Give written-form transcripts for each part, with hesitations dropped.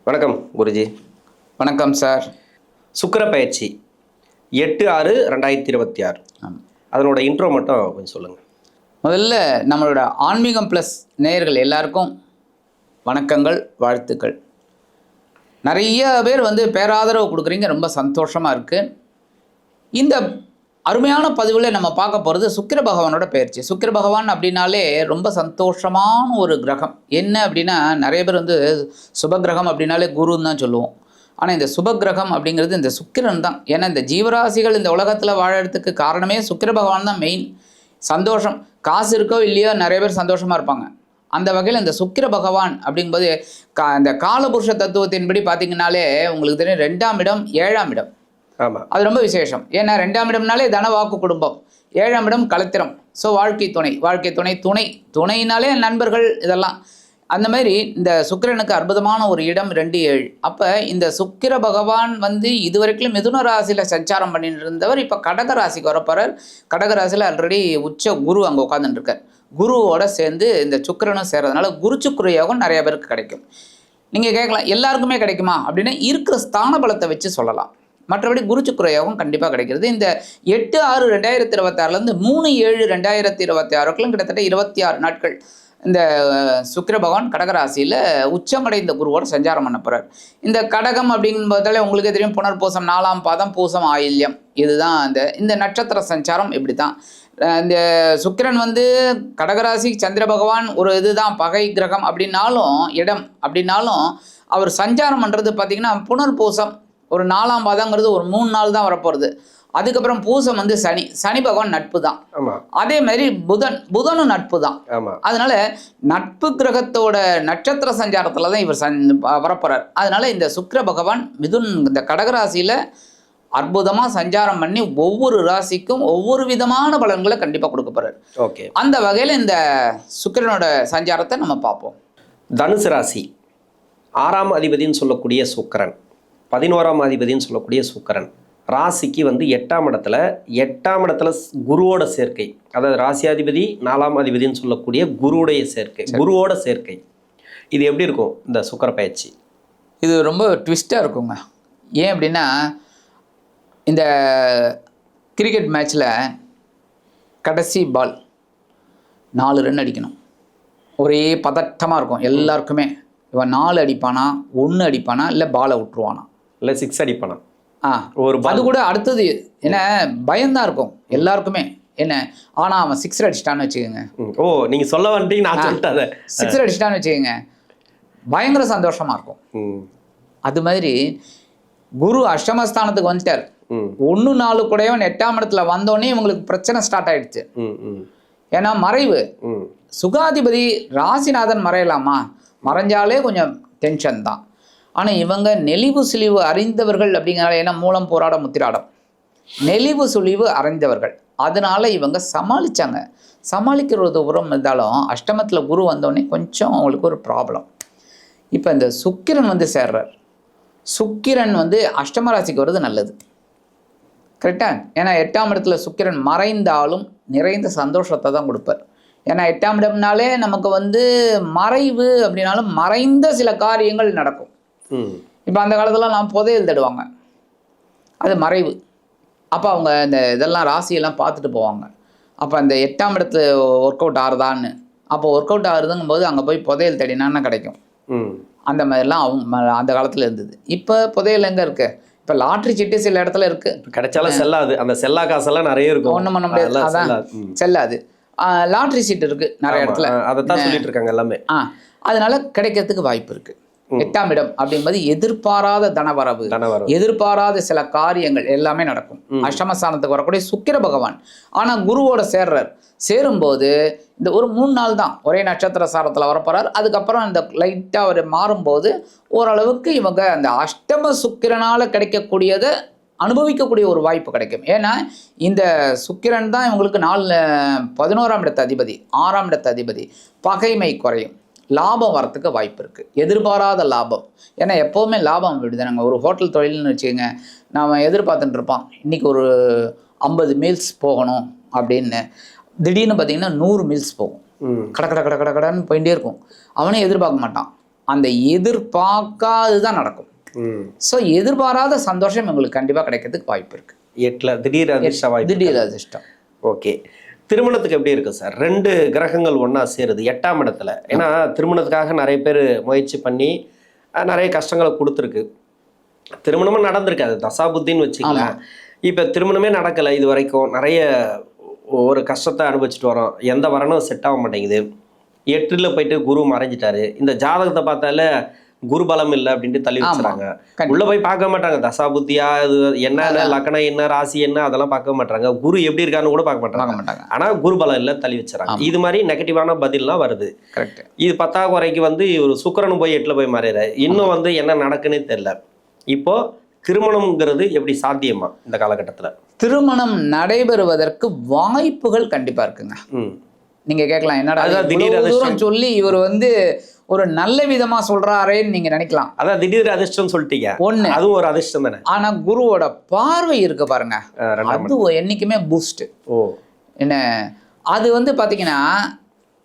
வணக்கம் குருஜி. வணக்கம் சார். சுக்கிர பயிற்சி 8/6/2026. அதனோட இன்ட்ரோ மட்டும் கொஞ்சம் சொல்லுங்கள். முதல்ல நம்மளோட ஆன்மீகம் ப்ளஸ் நேயர்கள் எல்லாருக்கும் வணக்கங்கள், வாழ்த்துக்கள். நிறைய பேர் பேராதரவு கொடுக்குறீங்க, ரொம்ப சந்தோஷமாக இருக்குது. இந்த அருமையான பதிவில் நம்ம பார்க்க போகிறது சுக்கிர பகவானோட பயிற்சி. சுக்கிர பகவான் அப்படின்னாலே ரொம்ப சந்தோஷமான ஒரு கிரகம். என்ன அப்படின்னா, நிறைய பேர் சுபகிரகம் அப்படின்னாலே குருன்னு தான் சொல்லுவோம். ஆனால் இந்த சுபகிரகம் அப்படிங்கிறது இந்த சுக்கிரன் தான். ஏன்னா இந்த ஜீவராசிகள் இந்த உலகத்தில் வாழறதுக்கு காரணமே சுக்கிர பகவான் தான் மெயின். சந்தோஷம், காசு இருக்கோ இல்லையோ நிறைய பேர் சந்தோஷமாக இருப்பாங்க. அந்த வகையில் இந்த சுக்கிர பகவான் அப்படிங்கும்போது இந்த காலபுருஷ தத்துவத்தின்படி பார்த்திங்கனாலே உங்களுக்கு தெரியும் 2ஆம் இடம் 7ஆம் இடம். ஆமாம், அது ரொம்ப விசேஷம். ஏன்னா 2ஆம் இடம்னாலே தனவாக்கு குடும்பம், 7ஆம் இடம் களத்திரம். ஸோ வாழ்க்கை துணை துணைனாலே நண்பர்கள், இதெல்லாம் அந்த மாதிரி இந்த சுக்கிரனுக்கு அற்புதமான ஒரு இடம் 2-7. அப்போ இந்த சுக்கிர பகவான் இதுவரைக்கும் மிதுன ராசியில் சஞ்சாரம் பண்ணிட்டு இருந்தவர் இப்போ கடக ராசிக்கு வரப்போறார். கடக ராசியில் ஆல்ரெடி உச்ச குரு அங்கே உட்காந்துட்டுருக்கார். குருவோட சேர்ந்து இந்த சுக்கிரனும் சேர்றதுனால குரு சுக்கிர யோகம் நிறைய பேருக்கு கிடைக்கும். நீங்கள் கேட்கலாம், எல்லாருக்குமே கிடைக்குமா அப்படின்னா இருக்கிற ஸ்தான பலத்தை வச்சு சொல்லலாம். மற்றபடி குரு சுக்கிர யோகம் கண்டிப்பாக கிடைக்கிறது. இந்த 8/6/2026 3/7/2026 கிட்டத்தட்ட 26 நாட்கள் இந்த சுக்கிர பகவான் கடகராசியில் உச்சமடைந்த குருவோட சஞ்சாரம் பண்ண போகிறார். இந்த கடகம் அப்படிங்கும்போதாலே உங்களுக்கே தெரியும், புனர்பூசம் 4ஆம் பாதம், பூசம் ஆயில்யம், இதுதான் இந்த நட்சத்திர சஞ்சாரம். இப்படி தான் இந்த சுக்கிரன் கடகராசி சந்திர பகவான் ஒரு இதுதான் பகை கிரகம் அப்படின்னாலும், இடம் அப்படின்னாலும் அவர் சஞ்சாரம் பண்ணுறது பார்த்திங்கன்னா புனர்பூசம் ஒரு 4ஆம் பாதங்கிறது ஒரு 3 நாள் தான் வரப்போகிறது. அதுக்கப்புறம் பூசம் சனி பகவான் நட்பு தான். அதே மாதிரி புதனும் நட்பு தான். அதனால நட்பு கிரகத்தோட நட்சத்திர சஞ்சாரத்தில் தான் இவர் வரப்போறார். அதனால இந்த சுக்கிர பகவான் இந்த கடகராசியில் அற்புதமாக சஞ்சாரம் பண்ணி ஒவ்வொரு ராசிக்கும் ஒவ்வொரு விதமான பலன்களை கண்டிப்பாக கொடுக்க போறார். ஓகே, அந்த வகையில் இந்த சுக்கிரனோட சஞ்சாரத்தை நம்ம பார்ப்போம். தனுசு ராசி 6ஆம் அதிபதினு சொல்லக்கூடிய சுக்கிரன், 11ஆம் அதிபதினு சொல்லக்கூடிய சுக்கிரன் ராசிக்கு 8ஆம் இடத்துல குருவோட சேர்க்கை. அதாவது ராசியாதிபதி 4ஆம் அதிபதினு சொல்லக்கூடிய குருவோட சேர்க்கை. இது எப்படி இருக்கும் இந்த சுக்கிர பயிற்சி? இது ரொம்ப ட்விஸ்டாக இருக்குங்க. ஏன் அப்படின்னா, இந்த கிரிக்கெட் மேட்ச்சில் கடைசி பால் 4 ரன் அடிக்கணும். ஒரே பதட்டமாக இருக்கும் எல்லாருக்குமே. இவன் 4 அடிப்பானா, 1 அடிப்பானா, இல்லை பாலை விட்டுருவானா, இல்லை 6 அடிப்பானா, அது கூட அடுத்தது என்ன பயம்தான் இருக்கும் எல்லாருக்குமே. என்ன ஆனால் அவன் 6 அடிச்சிட்டான்னு வச்சுக்கோங்க. ஓ, நீங்கள் சொல்ல வந்துட்டீங்க, நான் சொல்லிட்டேன். 6 அடிச்சிட்டான்னு வச்சுக்கோங்க, பயங்கர சந்தோஷமாக இருக்கும். அது மாதிரி குரு அஷ்டமஸ்தானத்துக்கு வந்துட்டார். 1-4 கூடவன் 8ஆம் இடத்துல வந்தோடனே இவங்களுக்கு பிரச்சனை ஸ்டார்ட் ஆயிடுச்சு. ஏன்னா மறைவு, சுகாதிபதி ராசிநாதன் மறையலாமா, மறைஞ்சாலே கொஞ்சம் டென்ஷன் தான். ஆனால் இவங்க நெளிவு சுழிவு அறிந்தவர்கள் அப்படிங்கிறனால, ஏன்னா மூலம் போராட முத்திராடம், நெளிவு சுழிவு அறிந்தவர்கள், அதனால இவங்க சமாளித்தாங்க. சமாளிக்கிறது உரம் இருந்தாலும் அஷ்டமத்தில் குரு வந்தோடனே கொஞ்சம் அவங்களுக்கு ஒரு ப்ராப்ளம். இப்போ இந்த சுக்கிரன் சேர்றார். சுக்கிரன் அஷ்டம ராசிக்கு வருது நல்லது, கரெக்டாக. ஏன்னா 8ஆம் இடத்துல சுக்கிரன் மறைந்தாலும் நிறைந்த சந்தோஷத்தை தான் கொடுப்பார். ஏன்னா 8ஆம் இடம்னாலே நமக்கு மறைவு அப்படின்னாலும் மறைந்த சில காரியங்கள் நடக்கும். இப்போ அந்த காலத்தில் நான் புதையல் தேடுவாங்க, அது மறைவு. அப்போ அவங்க இந்த இதெல்லாம் ராசியெல்லாம் பார்த்துட்டு போவாங்க. அப்போ அந்த 8ஆம் இடத்துல ஒர்க் அவுட் ஆகுதான்னு, அப்போ ஒர்க் அவுட் ஆகுதுங்கும் போது அங்கே போய் புதையல் தேடினான்னு கிடைக்கும். அந்த மாதிரிலாம் அவங்க அந்த காலத்தில் இருந்தது. இப்போ புதையல் எங்கே இருக்கு? இப்போ லாட்ரி சீட்டு சில இடத்துல இருக்கு, கிடைச்சாலும் செல்லாது. அந்த செல்லா காசெல்லாம் நிறைய இருக்கும், ஒன்றும் பண்ண முடியாது, அதான் செல்லாது. லாட்ரி சீட்டு இருக்கு நிறைய இடத்துல, அதை தான் சொல்லிட்டு இருக்காங்க எல்லாமே. அதனால கிடைக்கிறதுக்கு வாய்ப்பு இருக்கு. 8ஆம் இடம் அப்படிங்கும்போது எதிர்பாராத தனவரவு, எதிர்பாராத சில காரியங்கள் எல்லாமே நடக்கும். அஷ்டமஸ்தானத்துக்கு வரக்கூடிய சுக்கிர பகவான் ஆனால் குருவோட சேரும்போது இந்த ஒரு 3 நாள் தான் ஒரே நட்சத்திர சாரத்தில் வரப்போறார். அதுக்கப்புறம் இந்த லைட்டாக அவர் மாறும்போது ஓரளவுக்கு இவங்க அந்த அஷ்டம சுக்கிரனால் கிடைக்கக்கூடியதை அனுபவிக்கக்கூடிய ஒரு வாய்ப்பு கிடைக்கும். ஏன்னா இந்த சுக்கிரன் தான் இவங்களுக்கு 11ஆம் இடத்து அதிபதி, 6ஆம் இடத்து அதிபதி. பகைமை குறையும், லாபம் வரத்துக்கு வாய்ப்பு இருக்குது, எதிர்பாராத லாபம். ஏன்னா எப்போவுமே லாபம் விடுதாங்க. ஒரு ஹோட்டல் தொழில்னு வச்சுக்கோங்க, நாம் எதிர்பார்த்துட்டு இருப்பான் இன்றைக்கி ஒரு 50 மீல்ஸ் போகணும் அப்படின்னு. திடீர்னு பார்த்திங்கன்னா 100 மீல்ஸ் போகும், கடன்னு போயிட்டே இருக்கும். அவனே எதிர்பார்க்க மாட்டான். அந்த எதிர்பார்க்காதுதான் நடக்கும். ஸோ எதிர்பாராத சந்தோஷம் உங்களுக்கு கண்டிப்பாக கிடைக்கிறதுக்கு வாய்ப்பு இருக்கு. 8ல் திடீர் அதிர்ஷ்ட வாய்ப்பு. திடீர் அதிர்ஷ்டம். ஓகே. திருமணத்துக்கு எப்படி இருக்கு சார்? 2 கிரகங்கள் ஒன்றா சேருது 8ஆம் இடத்துல. ஏன்னா திருமணத்துக்காக நிறைய பேர் முயற்சி பண்ணி நிறைய கஷ்டங்களை கொடுத்துருக்கு. திருமணமும் நடந்திருக்கு, அது தசாபுத்தின்னு வச்சுக்கலாம். இப்போ திருமணமே நடக்கலை இது வரைக்கும், நிறைய ஒரு கஷ்டத்தை அனுபவிச்சுட்டு வரோம். எந்த வரனும் செட் ஆக மாட்டேங்குது. 8ல் போயிட்டு குரு மறைஞ்சிட்டாரு. இந்த ஜாதகத்தை பார்த்தால குரு பலம் இல்லை அப்படின்ட்டு தள்ளி வச்சுறாங்க. உள்ள போய் பார்க்க மாட்டாங்க, தசாபுத்தியா இது என்ன லக்கணம் என்ன ராசி என்ன அதெல்லாம் பார்க்க மாட்டாங்க. குரு எப்படி இருக்கான்னு கூட பார்க்க மாட்டாங்க. ஆனா குரு பலம் இல்லை தள்ளி வச்சுறாங்க. இது மாதிரி நெகட்டிவான பதில்லாம் வருது. இது 10ஆம் குறைக்கு வந்து ஒரு சுக்கிரனும் போய் 8ல் போய் மறையிற இன்னும் வந்து என்ன நடக்குன்னு தெரியல. இப்போ திருமணம்ங்கிறது எப்படி சாத்தியமா இந்த காலகட்டத்தில்? திருமணம் நடைபெறுவதற்கு வாய்ப்புகள் கண்டிப்பா இருக்குங்க. நீங்க கேட்கலாம், என்னடா திடீர் சொல்லி இவர் வந்து ஒரு நல்ல விதமா சொல்றாரேன்னு நீங்க நினைக்கலாம். அதான் திடீர் அதிர்ஷ்டம் சொல்லிட்டீங்க. ஒண்ணு, அதுவும் ஒரு அதிர்ஷ்டம் தானே. ஆனா குருவோட பார்வை இருக்கு பாருங்க, அது என்னைக்குமே பூஸ்ட். என்ன அது வந்து பாத்தீங்கன்னா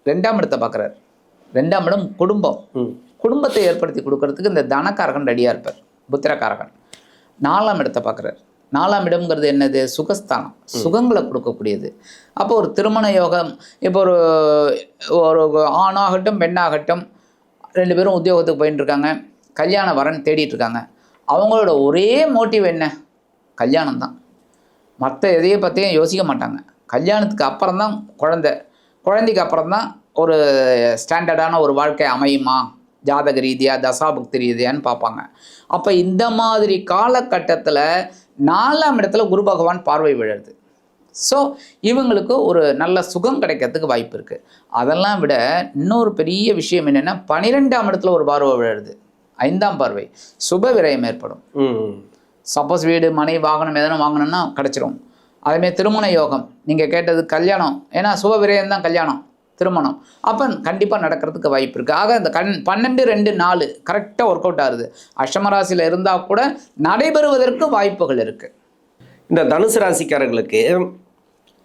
2ஆம் இடத்தை பாக்குறாரு. 2ஆம் இடம் குடும்பம், குடும்பத்தை ஏற்படுத்தி கொடுக்கறதுக்கு இந்த தனக்காரகன் ரெடியா இருப்பார், புத்திரக்காரகன். 4ஆம் இடத்தை பாக்குறாரு. 4ஆம் இடம்ங்கிறது என்னது? சுகஸ்தானம், சுகங்களை கொடுக்கக்கூடியது. அப்போ ஒரு திருமண யோகம், இப்போ ஒரு ஆணாகட்டும் பெண்ணாகட்டும் 2 பேரும் உத்தியோகத்துக்கு போயிட்டு இருக்காங்க, கல்யாண வரன் தேடிட்டு இருக்காங்க. அவங்களோட ஒரே மோட்டிவ் என்ன? கல்யாணம் தான். மற்ற எதையை பற்றியும் யோசிக்க மாட்டாங்க. கல்யாணத்துக்கு அப்புறம் தான் குழந்தைக்கு அப்புறம் தான் ஒரு ஸ்டாண்டர்டான ஒரு வாழ்க்கை அமையுமா, ஜாதக ரீதியாக தசாபுக்தி ரீதியான்னு பார்ப்பாங்க. அப்போ இந்த மாதிரி காலகட்டத்தில் 4ஆம் இடத்துல குரு பகவான் பார்வை விழுது. ஸோ இவங்களுக்கு ஒரு நல்ல சுகம் கிடைக்கிறதுக்கு வாய்ப்பு இருக்குது. அதெல்லாம் விட இன்னொரு பெரிய விஷயம் என்னென்னா 12ஆம் இடத்துல ஒரு பார்வை விழுது, 5ஆம் பார்வை. சுப விரயம் ஏற்படும். சப்போஸ் வீடு மனை வாகனம் எதனா வாங்கணும்னா கிடச்சிரும். அதேமாதிரி திருமண யோகம், நீங்கள் கேட்டது கல்யாணம், ஏன்னா சுப விரயம் தான் கல்யாணம் திருமணம், அப்போ கண்டிப்பாக நடக்கிறதுக்கு வாய்ப்பு இருக்குது. ஆக இந்த 12, 2, 4 கரெக்டாக ஒர்க் அவுட் ஆகுது. அஷ்டமராசியில் இருந்தால் கூட நடைபெறுவதற்கு வாய்ப்புகள் இருக்குது. இந்த தனுசு ராசிக்காரர்களுக்கு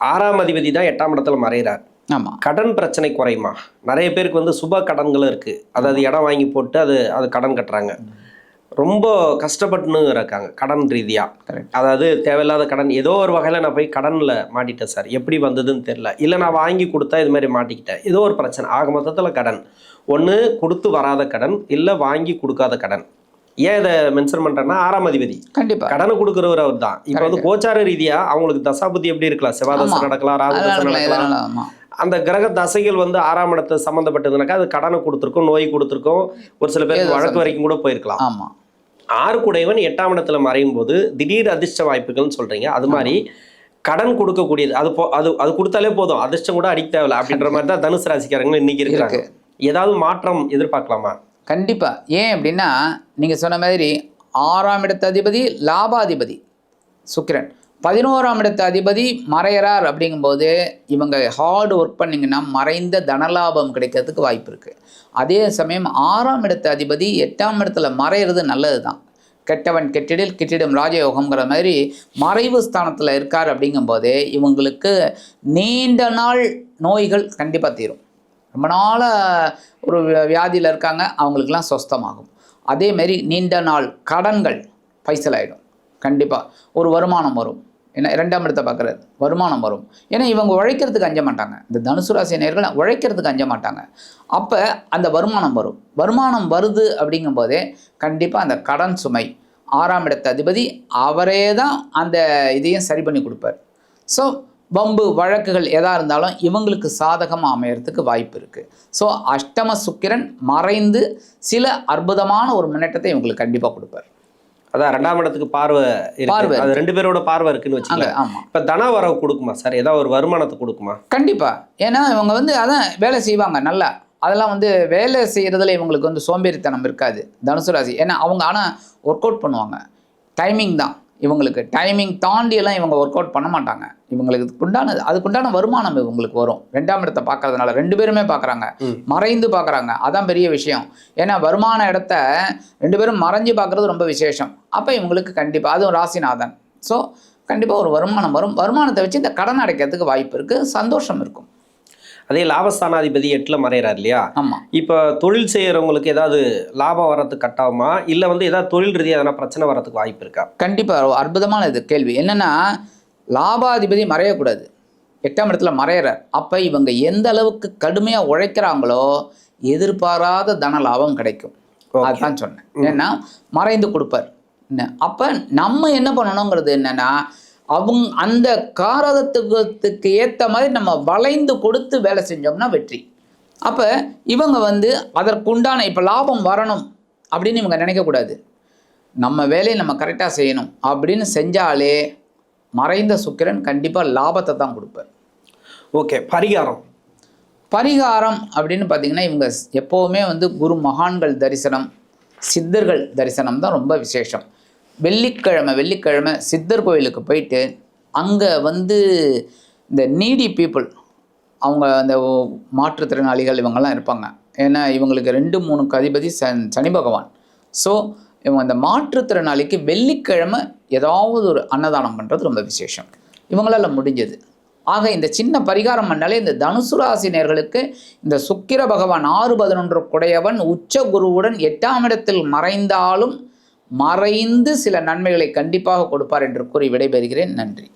6ஆம் அதிபதி தான் 8ஆம் இடத்துல மறைகிறார். ஆமாம். கடன் பிரச்சனை குறையுமா? நிறைய பேருக்கு வந்து சுப கடன்களும் இருக்குது. அதாவது இடம் வாங்கி போட்டு அது கடன் கட்டுறாங்க. ரொம்ப கஷ்டப்பட்டுன்னு இருக்காங்க கடன் ரீதியாக. அதாவது தேவையில்லாத கடன், ஏதோ ஒரு வகையில் நான் போய் கடனில் மாட்டிட்டேன் சார், எப்படி வந்ததுன்னு தெரில, இல்லை நான் வாங்கி கொடுத்தா இது மாதிரி மாட்டிக்கிட்டேன், ஏதோ ஒரு பிரச்சனை. ஆக மொத்தத்தில் கடன், ஒன்று கொடுத்து வராத கடன், இல்லை வாங்கி கொடுக்காத கடன். ஏன் இதை மென்ஷன் பண்ணுறேன்னா 6ஆம் அதிபதி கண்டிப்பாக கடனை கொடுக்குறவர் அவர் தான். இப்போ வந்து கோச்சார ரீதியாக அவங்களுக்கு தசாபுத்தி எப்படி இருக்கலாம், செவ்வாதசை நடக்கலாம், ராகுதசை நடக்கலாம். அந்த கிரக தசைகள் வந்து 6ஆம் இடத்தை சம்மந்தப்பட்டதுனாக்கா அது கடனை கொடுத்துருக்கோம், நோய் கொடுத்துருக்கோம், ஒரு சில பேருக்கு வழக்கு வரைக்கும் கூட போயிருக்கலாம். ஆமாம். 6 கூடையவன் 8ஆம் இடத்துல மறையும் போது திடீர் அதிர்ஷ்ட வாய்ப்புகள்னு சொல்கிறீங்க. அது மாதிரி கடன் கொடுக்கக்கூடியது, அது கொடுத்தாலே போதும், அதிர்ஷ்டம் கூட அடிக்க தேவையில்லை அப்படின்ற மாதிரி தான் தனுசு ராசிக்காரங்க இன்னைக்கு இருக்கிறாங்க. ஏதாவது மாற்றம் எதிர்பார்க்கலாமா? கண்டிப்பாக. ஏன் அப்படின்னா நீங்கள் சொன்ன மாதிரி 6ஆம் இடத்து அதிபதி லாபாதிபதி சுக்கிரன், 11ஆம் இடத்து அதிபதி மறையறார். அப்படிங்கும்போது இவங்க ஹார்டு ஒர்க் பண்ணிங்கன்னா மறைந்த தனலாபம் கிடைக்கிறதுக்கு வாய்ப்பு இருக்குது. அதே சமயம் 6ஆம் இடத்து அதிபதி 8ஆம் இடத்துல மறையிறது நல்லது தான். கெட்டவன் கெட்டிடில் கிட்டிடும் ராஜயோகம்ங்கிற மாதிரி மறைவு ஸ்தானத்தில் இருக்கார். அப்படிங்கும்போதே இவங்களுக்கு நீண்ட நாள் நோய்கள் கண்டிப்பாக தீரும். ரொம்ப நாளாக ஒரு வியாதியில் இருக்காங்க, அவங்களுக்கெல்லாம் சொஸ்தமாகும். அதேமாரி நீண்ட நாள் கடன்கள் பைசல் ஆகிடும். கண்டிப்பாக ஒரு வருமானம் வரும். ஏன்னா 2ஆம் இடத்தை பார்க்குறாரு, வருமானம் வரும். ஏன்னா இவங்க உழைக்கிறதுக்கு அஞ்ச மாட்டாங்க. இந்த தனுசு ராசி நேயர்கள் உழைக்கிறதுக்கு அஞ்ச மாட்டாங்க. அப்போ அந்த வருமானம் வரும். வருமானம் வருது அப்படிங்கும்போதே கண்டிப்பாக அந்த கடன் சுமை 6ஆம் இடத்து அதிபதி அவரே தான் அந்த இதையும் சரி பண்ணி கொடுப்பார். ஸோ வம்பு வழக்குகள் எதாக இருந்தாலும் இவங்களுக்கு சாதகமாக அமையறதுக்கு வாய்ப்பு இருக்குது. ஸோ அஷ்டம சுக்கிரன் மறைந்து சில அற்புதமான ஒரு முன்னேற்றத்தை இவங்களுக்கு கண்டிப்பாக கொடுப்பார். அதான் 2ஆம் இடத்துக்கு பார்வை, அது 2 பேரோட பார்வை இருக்குன்னு வச்சுக்கோங்க. ஆமாம். இப்போ தன வரவு கொடுக்குமா சார்? ஏதாவது ஒரு வருமானத்தை கொடுக்குமா? கண்டிப்பாக. ஏன்னா இவங்க வந்து அதான் வேலை செய்வாங்க நல்லா. அதெல்லாம் வந்து வேலை செய்கிறதுல இவங்களுக்கு வந்து சோம்பேறித்தனம் இருக்காது தனுசு ராசி. ஏன்னா அவங்க ஆனால் ஒர்க் அவுட் பண்ணுவாங்க. டைமிங் தான் இவங்களுக்கு. டைமிங் தாண்டியெல்லாம் இவங்க ஒர்க் அவுட் பண்ண மாட்டாங்க. இவங்களுக்கு அதுக்குண்டான வருமானம் இவங்களுக்கு வரும். 2ஆம் இடத்தை பார்க்கறதுனால 2 பேருமே பார்க்குறாங்க, மறைந்து பார்க்குறாங்க. அதான் பெரிய விஷயம். ஏன்னா வருமான இடத்த 2 பேரும் மறைஞ்சு பார்க்குறது ரொம்ப விசேஷம். அப்போ இவங்களுக்கு கண்டிப்பாக அதுவும் ராசிநாதன். ஸோ கண்டிப்பாக ஒரு வருமானம் வரும். வருமானத்தை வச்சு இந்த கடன் அடைக்கிறதுக்கு வாய்ப்பு இருக்குது, சந்தோஷம் இருக்கும். அதே லாபஸ்தானாதிபதி 8ல் மறைகிறார் இல்லையா? ஆமாம். இப்போ தொழில் செய்கிறவங்களுக்கு ஏதாவது லாபம் வர்றதுக்கு கட்டாகுமா, இல்லை வந்து ஏதாவது தொழில் ரீதியாக எதனா பிரச்சனை வர்றதுக்கு வாய்ப்பு இருக்கா? கண்டிப்பாக அற்புதமான இது கேள்வி. என்னென்னா லாபாதிபதி மறையக்கூடாது, 8ஆம் இடத்துல மறையிறார். அப்போ இவங்க எந்த அளவுக்கு கடுமையாக உழைக்கிறாங்களோ எதிர்பாராத தன லாபம் கிடைக்கும். அதுதான் சொன்னேன். ஏன்னா மறைந்து கொடுப்பார். அப்போ நம்ம என்ன பண்ணணுங்கிறது என்னென்னா அந்த காரகத்துவத்துக்கு ஏற்ற மாதிரி நம்ம வளைந்து கொடுத்து வேலை செஞ்சோம்னா வெற்றி. அப்போ இவங்க வந்து அதற்குண்டான இப்போ லாபம் வரணும் அப்படின்னு இவங்க நினைக்கக்கூடாது. நம்ம வேலையை நம்ம கரெக்டாக செய்யணும் அப்படின்னு செஞ்சாலே மறைந்த சுக்கிரன் கண்டிப்பாக லாபத்தை தான் கொடுப்பார். ஓகே. பரிகாரம் அப்படின்னு பார்த்தீங்கன்னா இவங்க எப்போவுமே வந்து குரு மகான்கள் தரிசனம், சித்தர்கள் தரிசனம் தான் ரொம்ப விசேஷம். வெள்ளிக்கிழமை சித்தர் கோயிலுக்கு போயிட்டு அங்கே வந்து இந்த நீடி பீப்புள், அவங்க அந்த மாற்றுத்திறனாளிகள் இவங்கெல்லாம் இருப்பாங்க. ஏன்னா இவங்களுக்கு 2-3 அதிபதி சனி பகவான். ஸோ இவங்க அந்த மாற்றுத்திறனாளிக்கு வெள்ளிக்கிழமை ஏதாவது ஒரு அன்னதானம் பண்ணுறது ரொம்ப விசேஷம், இவங்களால் முடிஞ்சது. ஆக இந்த சின்ன பரிகாரம் பண்ணாலே இந்த தனுசு ராசினியர்களுக்கு இந்த சுக்கிர பகவான் 6-11 குடையவன் உச்ச குருவுடன் 8ஆம் இடத்தில் மறைந்தாலும் மறைந்து சில நன்மைகளை கண்டிப்பாக கொடுப்பார் என்று கூறி விடைபெறுகிறேன். நன்றி.